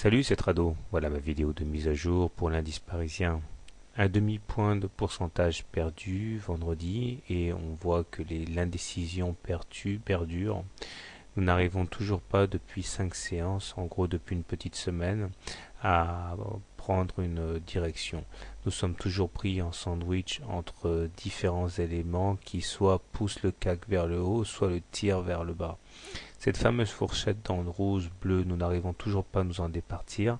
Salut, c'est Trado. Voilà ma vidéo de mise à jour pour l'indice parisien. Un demi-point de pourcentage perdu vendredi et on voit que l'indécision perdure. Nous n'arrivons toujours pas depuis 5 séances, en gros depuis une petite semaine, à prendre une direction. Nous sommes toujours pris en sandwich entre différents éléments qui soit poussent le CAC vers le haut, soit le tirent vers le bas. Cette fameuse fourchette dans le rouge, bleu, nous n'arrivons toujours pas à nous en départir.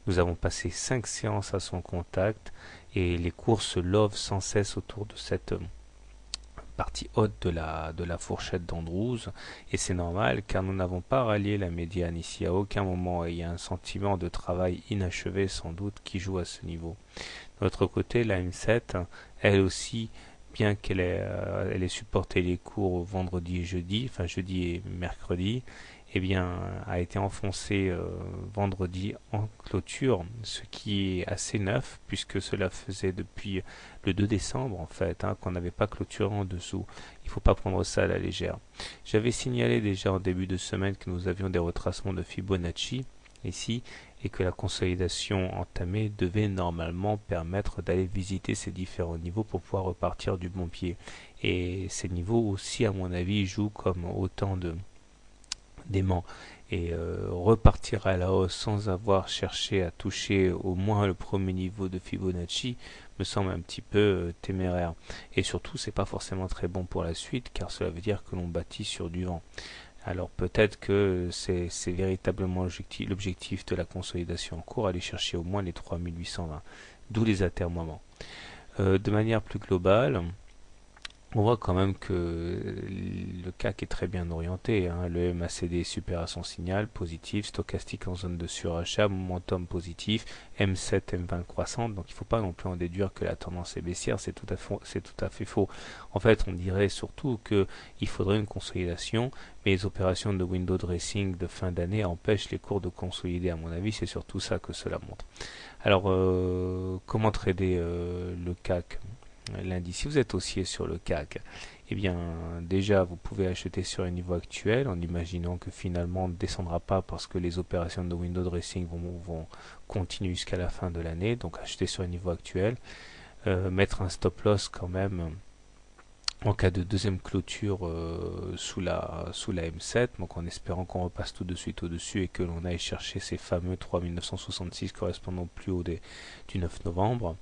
Nous avons passé 5 séances à son contact et les cours se lovent sans cesse autour de cette partie haute de la fourchette d'Andrews, et c'est normal car nous n'avons pas rallié la médiane ici à aucun moment et il y a un sentiment de travail inachevé sans doute qui joue à ce niveau. De l'autre côté, la M7, elle aussi, bien qu'elle ait supporté les cours vendredi et jeudi, enfin jeudi et mercredi, eh bien, a été enfoncée vendredi en clôture, ce qui est assez neuf, puisque cela faisait depuis le 2 décembre, en fait, qu'on n'avait pas clôturé en dessous. Il ne faut pas prendre ça à la légère. J'avais signalé déjà en début de semaine que nous avions des retracements de Fibonacci, ici, et que la consolidation entamée devait normalement permettre d'aller visiter ces différents niveaux pour pouvoir repartir du bon pied. Et ces niveaux aussi, à mon avis, jouent comme autant d'aimants. Et repartir à la hausse sans avoir cherché à toucher au moins le premier niveau de Fibonacci me semble un petit peu téméraire. Et surtout, c'est pas forcément très bon pour la suite, car cela veut dire que l'on bâtit sur du vent. Alors peut-être que c'est véritablement l'objectif de la consolidation en cours, aller chercher au moins les 3820, d'où les atermoiements. De manière plus globale, on voit quand même que le CAC est très bien orienté. Le MACD est super à son signal, positif, stochastique en zone de surachat, momentum positif, M7, M20 croissante. Donc il ne faut pas non plus en déduire que la tendance est baissière, c'est tout à fait faux. En fait, on dirait surtout qu'il faudrait une consolidation, mais les opérations de window dressing de fin d'année empêchent les cours de consolider. À mon avis, c'est surtout ça que cela montre. Alors, comment trader le CAC lundi? Si vous êtes haussier sur le CAC, eh bien déjà vous pouvez acheter sur un niveau actuel en imaginant que finalement on ne descendra pas parce que les opérations de window dressing vont continuer jusqu'à la fin de l'année, donc acheter sur un niveau actuel, mettre un stop loss quand même en cas de deuxième clôture sous la M7, donc en espérant qu'on repasse tout de suite au-dessus et que l'on aille chercher ces fameux 3966 correspondant au plus haut du 9 novembre.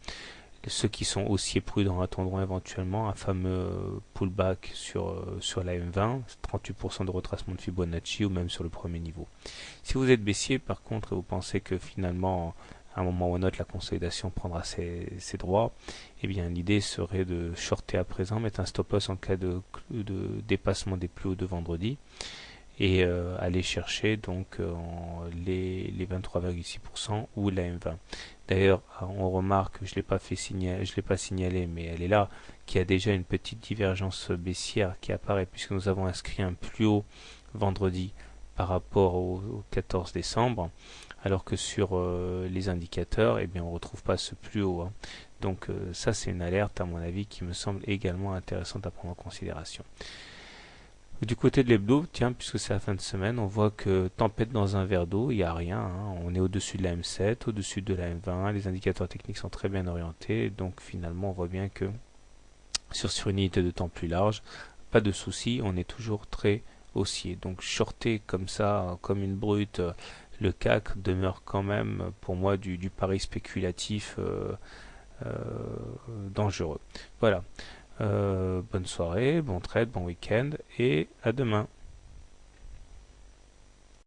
Ceux qui sont haussiers prudents attendront éventuellement un fameux pullback sur la M20, 38% de retracement de Fibonacci ou même sur le premier niveau. Si vous êtes baissier par contre et vous pensez que finalement à un moment ou à un autre la consolidation prendra ses droits, eh bien l'idée serait de shorter à présent, mettre un stop loss en cas de dépassement des plus hauts de vendredi et aller chercher donc les 23,6% ou la M20. D'ailleurs, on remarque, je l'ai pas signalé, mais elle est là, qu'il y a déjà une petite divergence baissière qui apparaît puisque nous avons inscrit un plus haut vendredi par rapport au 14 décembre, alors que sur les indicateurs, eh bien, on ne retrouve pas ce plus haut. Donc ça, c'est une alerte, à mon avis, qui me semble également intéressante à prendre en considération. Du côté de l'hebdo, tiens, puisque c'est la fin de semaine, on voit que tempête dans un verre d'eau, il n'y a rien. On est au-dessus de la M7, au-dessus de la M20, les indicateurs techniques sont très bien orientés, donc finalement on voit bien que sur une unité de temps plus large, pas de souci, on est toujours très haussier. Donc shorter comme ça, comme une brute, le CAC demeure quand même pour moi du pari spéculatif dangereux. Voilà. Bonne soirée, bon trade, bon week-end et à demain.